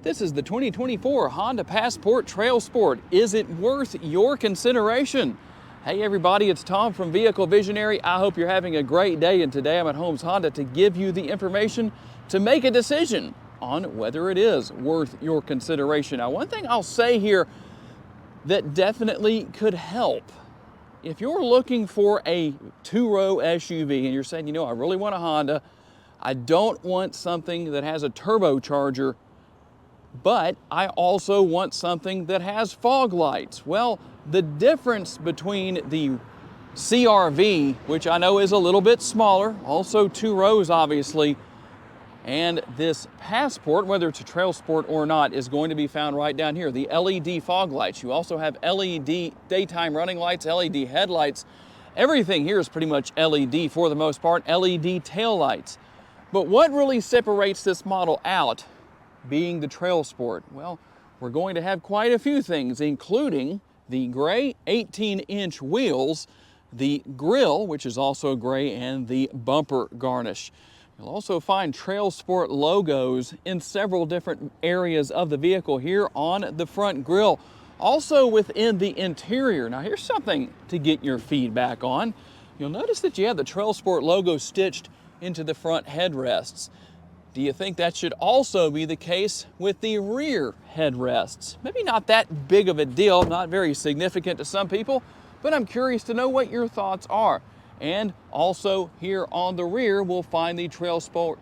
This is the 2024 Honda Passport TrailSport. Is it worth your consideration? Hey everybody, it's Tom from Vehicle Visionary. I hope you're having a great day, and today I'm at Holmes Honda to give you the information to make a decision on whether it is worth your consideration. Now, one thing I'll say here that definitely could help. If you're looking for a two-row SUV and you're saying, you know, I really want a Honda, I don't want something that has a turbocharger, but I also want something that has fog lights. Well, the difference between the CR-V, which I know is a little bit smaller, also two rows obviously, and this Passport, whether it's a TrailSport or not, is going to be found right down here. The LED fog lights. You also have LED daytime running lights, LED headlights. Everything here is pretty much LED for the most part, LED tail lights. But what really separates this model out being the TrailSport? Well, we're going to have quite a few things, including the gray 18-inch wheels, the grille, which is also gray, and the bumper garnish. You'll also find TrailSport logos in several different areas of the vehicle here on the front grille. Also within the interior. Now here's something to get your feedback on. You'll notice that you have the TrailSport logo stitched into the front headrests. Do you think that should also be the case with the rear headrests? Maybe not that big of a deal, not very significant to some people, but I'm curious to know what your thoughts are. And also here on the rear, we'll find the TrailSport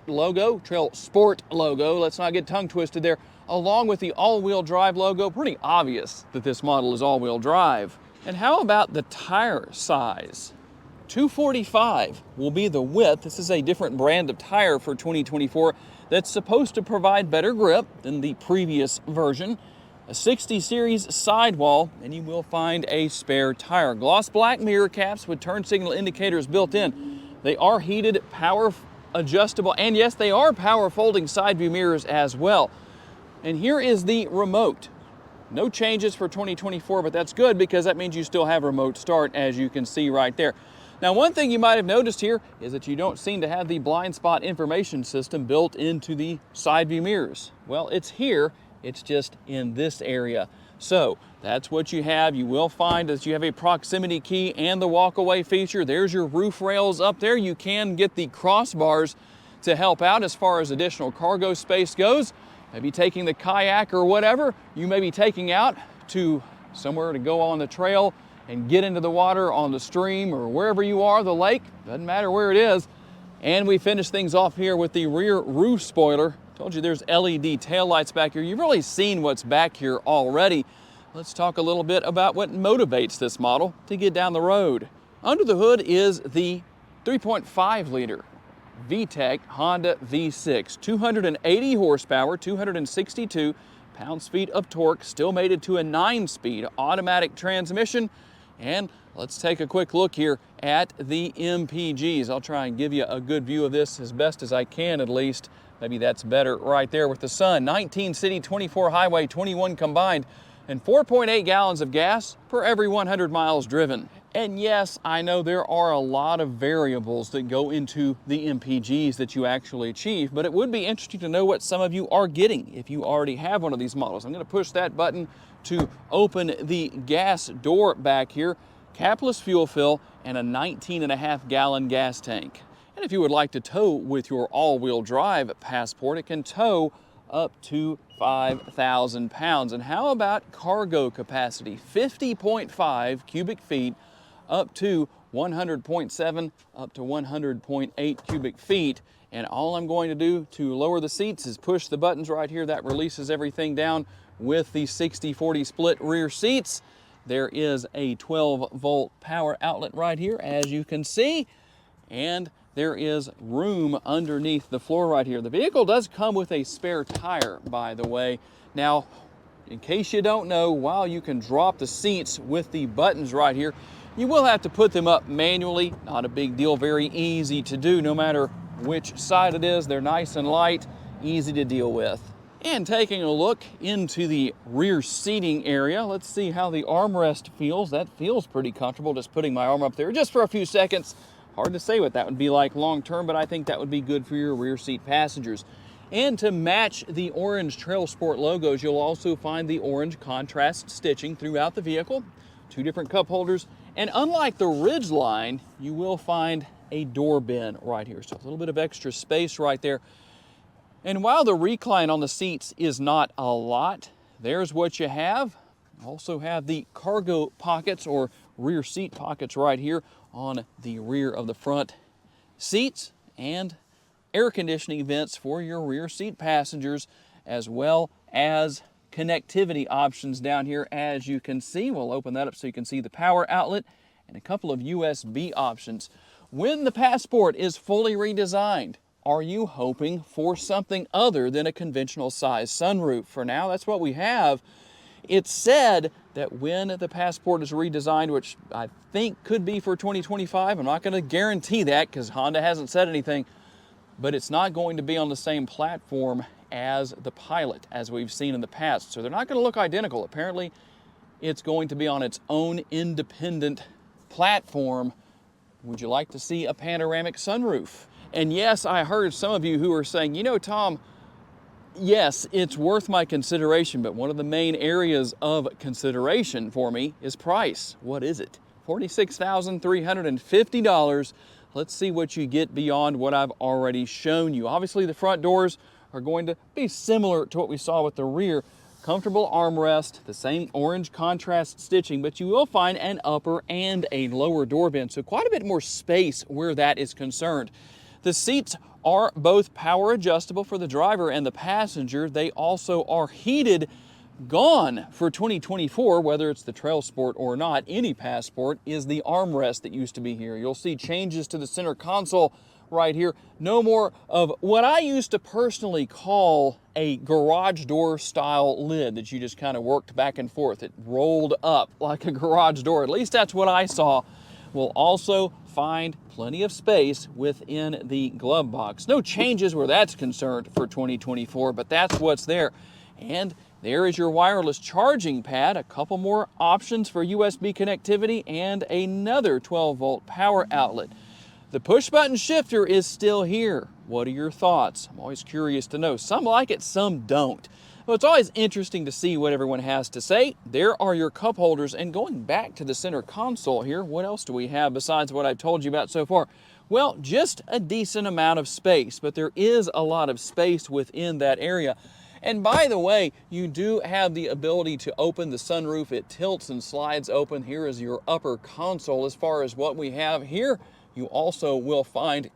logo, let's not get tongue twisted there, along with the all-wheel drive logo. Pretty obvious that this model is all-wheel drive. And how about the tire size? 245 will be the width. This is a different brand of tire for 2024 that's supposed to provide better grip than the previous version. A 60 series sidewall, and you will find a spare tire. Gloss black mirror caps with turn signal indicators built in. They are heated, power adjustable, and yes, they are power folding side view mirrors as well. And here is the remote. No changes for 2024, but that's good because that means you still have remote start, as you can see right there. Now, one thing you might have noticed here is that you don't seem to have the blind spot information system built into the side view mirrors. Well, it's here, it's just in this area. So that's what you have. You will find that you have a proximity key and the walk-away feature. There's your roof rails up there. You can get the crossbars to help out as far as additional cargo space goes. Maybe taking the kayak or whatever you may be taking out to somewhere to go on the trail and get into the water on the stream or wherever you are, the lake, doesn't matter where it is. And we finish things off here with the rear roof spoiler. Told you there's LED taillights back here. You've really seen what's back here already. Let's talk a little bit about what motivates this model to get down the road. Under the hood is the 3.5 liter VTEC Honda V6, 280 horsepower, 262 pounds-feet of torque, still mated to a 9-speed automatic transmission. And let's take a quick look here at the MPGs. I'll try and give you a good view of this as best as I can, at least. Maybe that's better right there with the sun. 19 city, 24 highway, 21 combined, and 4.8 gallons of gas per every 100 miles driven. And yes, I know there are a lot of variables that go into the MPGs that you actually achieve, but it would be interesting to know what some of you are getting if you already have one of these models. I'm going to push that button to open the gas door back here, capless fuel fill, and a 19.5 gallon gas tank. And if you would like to tow with your all-wheel drive Passport, it can tow up to 5,000 pounds. And how about cargo capacity? 50.5 cubic feet up to 100.7 up to 100.8 cubic feet. And all I'm going to do to lower the seats is push the buttons right here. That releases everything down with the 60-40 split rear seats. There is a 12-volt power outlet right here, as you can see. And there is room underneath the floor right here. The vehicle does come with a spare tire, by the way. Now, in case you don't know, while you can drop the seats with the buttons right here, you will have to put them up manually. Not a big deal, very easy to do no matter which side it is. They're nice and light, easy to deal with. And taking a look into the rear seating area, let's see how the armrest feels. That feels pretty comfortable, just putting my arm up there just for a few seconds. Hard to say what that would be like long term, but I think that would be good for your rear seat passengers. And to match the orange TrailSport logos, you'll also find the orange contrast stitching throughout the vehicle, 2 different cup holders, and unlike the Ridgeline, you will find a door bin right here. So a little bit of extra space right there. And while the recline on the seats is not a lot, there's what you have. Also have the cargo pockets or rear seat pockets right here on the rear of the front seats, and air conditioning vents for your rear seat passengers, as well as connectivity options down here. As you can see, we'll open that up so you can see the power outlet and a couple of USB options. When the Passport is fully redesigned, are you hoping for something other than a conventional size sunroof? For now, that's what we have. It's said that when the Passport is redesigned, which I think could be for 2025, I'm not going to guarantee that because Honda hasn't said anything, but it's not going to be on the same platform as the Pilot, as we've seen in the past. So they're not going to look identical. Apparently, it's going to be on its own independent platform. Would you like to see a panoramic sunroof? And yes, I heard some of you who are saying, you know, Tom, yes, it's worth my consideration, but one of the main areas of consideration for me is price. What is it? $46,350. Let's see what you get beyond what I've already shown you. Obviously, the front doors are going to be similar to what we saw with the rear. Comfortable armrest, the same orange contrast stitching, but you will find an upper and a lower door bin, so quite a bit more space where that is concerned. The seats are both power adjustable for the driver and the passenger. They also are heated. Gone for 2024, whether it's the TrailSport or not, any Passport, is the armrest that used to be here. You'll see changes to the center console right here. No more of what I used to personally call a garage door style lid that you just kind of worked back and forth. It rolled up like a garage door. At least that's what I saw. We'll also find plenty of space within the glove box. No changes where that's concerned for 2024, but that's what's there. And there is your wireless charging pad, a couple more options for USB connectivity, and another 12-volt power outlet. The push-button shifter is still here. What are your thoughts? I'm always curious to know. Some like it, some don't. Well, it's always interesting to see what everyone has to say. There are your cup holders, and going back to the center console here, what else do we have besides what I've told you about so far? Well, just a decent amount of space, but there is a lot of space within that area. And by the way, you do have the ability to open the sunroof. It tilts and slides open. Here is your upper console as far as what we have here. You also will find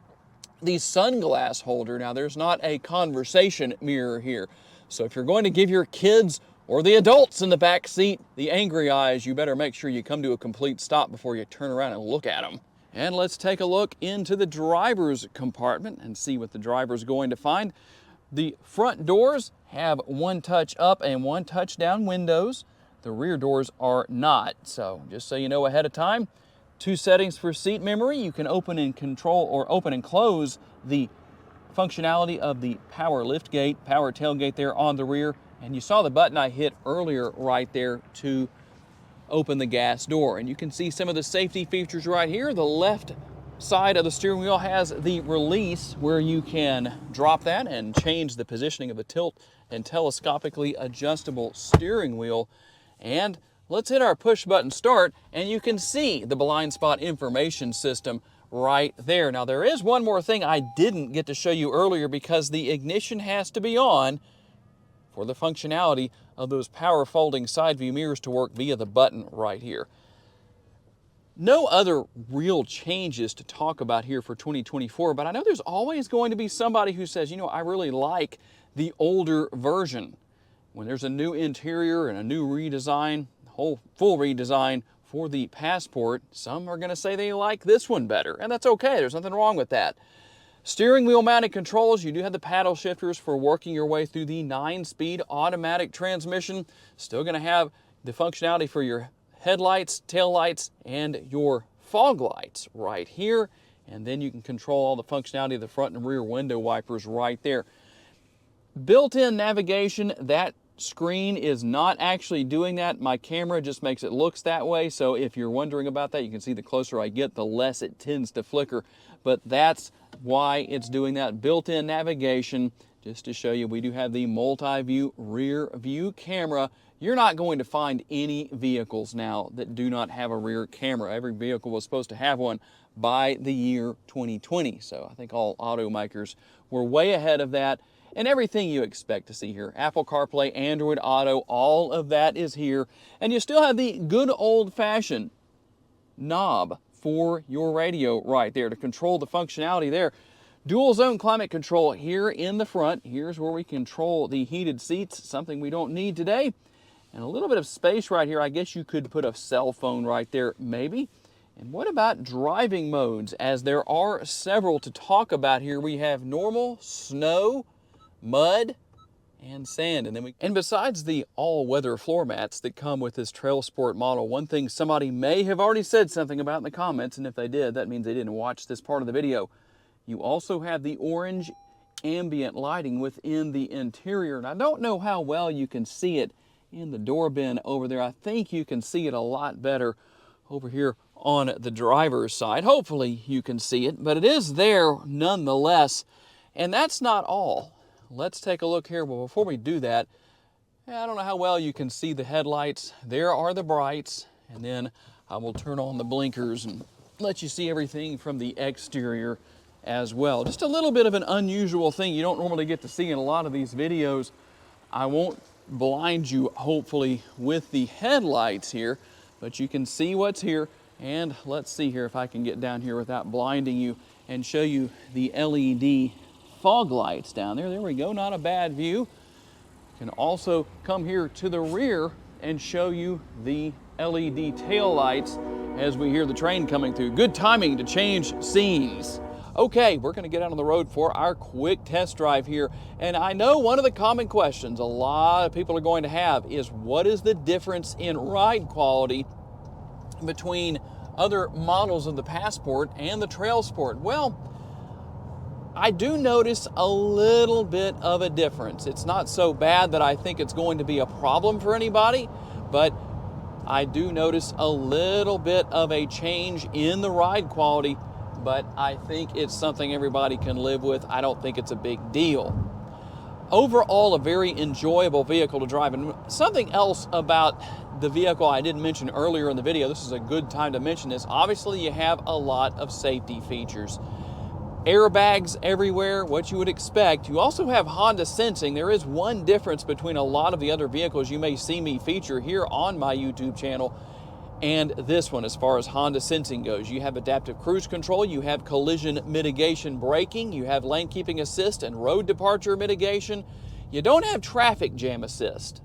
the sunglass holder. Now, there's not a conversation mirror here. So if you're going to give your kids or the adults in the back seat the angry eyes, you better make sure you come to a complete stop before you turn around and look at them. And let's take a look into the driver's compartment and see what the driver's going to find. The front doors have one touch up and one touch down windows. The rear doors are not. So just so you know ahead of time, 2 settings for seat memory. You can open and control or open and close the functionality of the power lift gate, power tailgate there on the rear. And you saw the button I hit earlier right there to open the gas door. And you can see some of the safety features right here. The left side of the steering wheel has the release where you can drop that and change the positioning of the tilt and telescopically adjustable steering wheel. And let's hit our push button start, and you can see the blind spot information system right there. Now, there is one more thing I didn't get to show you earlier because the ignition has to be on for the functionality of those power folding side view mirrors to work via the button right here. No other real changes to talk about here for 2024, but I know there's always going to be somebody who says, you know, I really like the older version. When there's a new interior and a new redesign, whole full redesign for the Passport, some are going to say they like this one better, and that's okay. There's nothing wrong with that. Steering wheel mounted controls, you do have the paddle shifters for working your way through the 9-speed automatic transmission. Still going to have the functionality for your headlights, taillights, and your fog lights right here. And then you can control all the functionality of the front and rear window wipers right there. Built-in navigation, that screen is not actually doing that. My camera just makes it looks that way. So if you're wondering about that, you can see the closer I get, the less it tends to flicker. But that's why it's doing that. Built-in navigation, Just to show you, we do have the multi-view rear view camera. You're not going to find any vehicles now that do not have a rear camera. Every vehicle was supposed to have one by the year 2020. So I think all automakers were way ahead of that. And everything you expect to see here, Apple CarPlay, Android Auto, all of that is here. And you still have the good old-fashioned knob for your radio right there to control the functionality there. Dual zone climate control here in the front. Here's where we control the heated seats, something we don't need today. And a little bit of space right here. I guess you could put a cell phone right there, maybe. And what about driving modes? As there are several to talk about here. We have normal, snow, mud, and sand. And besides the all-weather floor mats that come with this TrailSport model, one thing somebody may have already said something about in the comments, and if they did, that means they didn't watch this part of the video. You also have the orange ambient lighting within the interior. And I don't know how well you can see it in the door bin over there. I think you can see it a lot better over here on the driver's side. Hopefully you can see it, but it is there nonetheless. And that's not all. Let's take a look here. Well, before we do that, I don't know how well you can see the headlights. There are the brights, and then I will turn on the blinkers and let you see everything from the exterior as well. Just a little bit of an unusual thing you don't normally get to see in a lot of these videos. I won't blind you, hopefully, with the headlights here, but you can see what's here. And let's see here if I can get down here without blinding you and show you the LED fog lights down there. There we go, not a bad view. You can also come here to the rear and show you the LED tail lights as we hear the train coming through. Good timing to change scenes. Okay, we're going to get out on the road for our quick test drive here. And I know one of the common questions a lot of people are going to have is, what is the difference in ride quality between other models of the Passport and the TrailSport? Well, I do notice a little bit of a difference. It's not so bad that I think it's going to be a problem for anybody, but I do notice a little bit of a change in the ride quality, but I think it's something everybody can live with. I don't think it's a big deal. Overall, a very enjoyable vehicle to drive. And something else about the vehicle I didn't mention earlier in the video, this is a good time to mention this. Obviously, you have a lot of safety features. Airbags everywhere, what you would expect. You also have Honda sensing. There is one difference between a lot of the other vehicles you may see me feature here on my YouTube channel and this one as far as Honda sensing goes. You have adaptive cruise control, you have collision mitigation braking, you have lane keeping assist and road departure mitigation. You don't have traffic jam assist.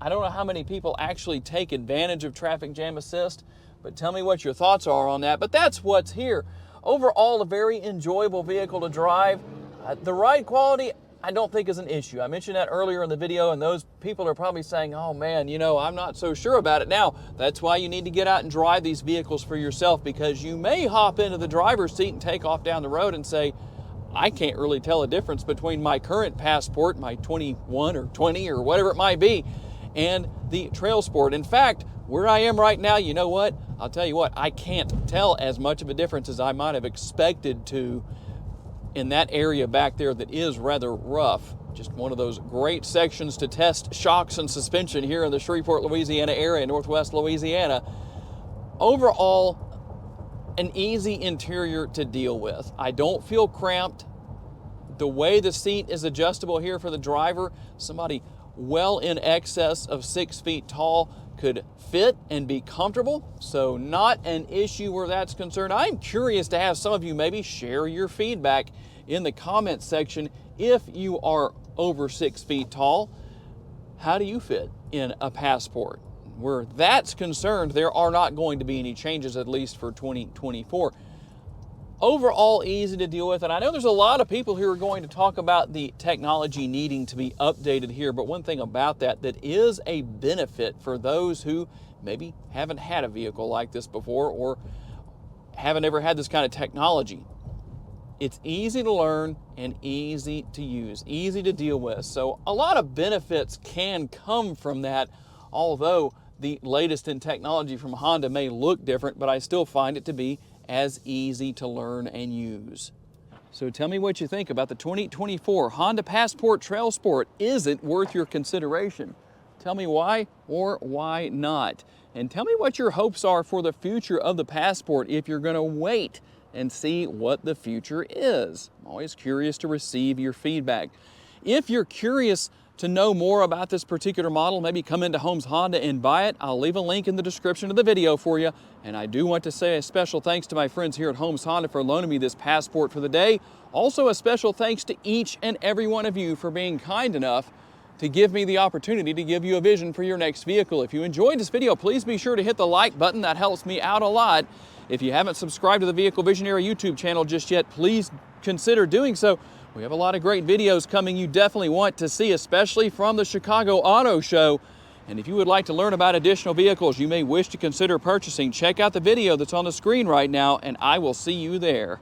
I don't know how many people actually take advantage of traffic jam assist, but tell me what your thoughts are on that. But that's what's here. Overall, a very enjoyable vehicle to drive. The ride quality, I don't think is an issue. I mentioned that earlier in the video, and those people are probably saying, oh man, you know, I'm not so sure about it now. That's why you need to get out and drive these vehicles for yourself, because you may hop into the driver's seat and take off down the road and say, I can't really tell a difference between my current Passport, my 21 or 20 or whatever it might be, and the TrailSport. In fact, where I am right now, you know what? I'll tell you what, I can't tell as much of a difference as I might have expected to in that area back there that is rather rough. Just one of those great sections to test shocks and suspension here in the Shreveport, Louisiana area, northwest Louisiana. Overall, an easy interior to deal with. I don't feel cramped. The way the seat is adjustable here for the driver, somebody well in excess of 6 feet tall could fit and be comfortable, so not an issue where that's concerned. I'm curious to have some of you maybe share your feedback in the comments section. If you are over 6 feet tall, how do you fit in a Passport? Where that's concerned, there are not going to be any changes, at least for 2024. Overall, easy to deal with, and I know there's a lot of people who are going to talk about the technology needing to be updated here, but one thing about that is a benefit for those who maybe haven't had a vehicle like this before or haven't ever had this kind of technology. It's easy to learn and easy to use, easy to deal with. So a lot of benefits can come from that, although the latest in technology from Honda may look different, but I still find it to be as easy to learn and use. So tell me what you think about the 2024 Honda Passport TrailSport. Is it worth your consideration? Tell me why or why not. And tell me what your hopes are for the future of the Passport if you're going to wait and see what the future is. I'm always curious to receive your feedback. If you're curious to know more about this particular model, maybe come into Holmes Honda and buy it. I'll leave a link in the description of the video for you. And I do want to say a special thanks to my friends here at Holmes Honda for loaning me this Passport for the day. Also a special thanks to each and every one of you for being kind enough to give me the opportunity to give you a vision for your next vehicle. If you enjoyed this video, please be sure to hit the like button. That helps me out a lot. If you haven't subscribed to the Vehicle Visionary YouTube channel just yet, please consider doing so. We have a lot of great videos coming you definitely want to see, especially from the Chicago Auto Show. And if you would like to learn about additional vehicles you may wish to consider purchasing, check out the video that's on the screen right now, and I will see you there.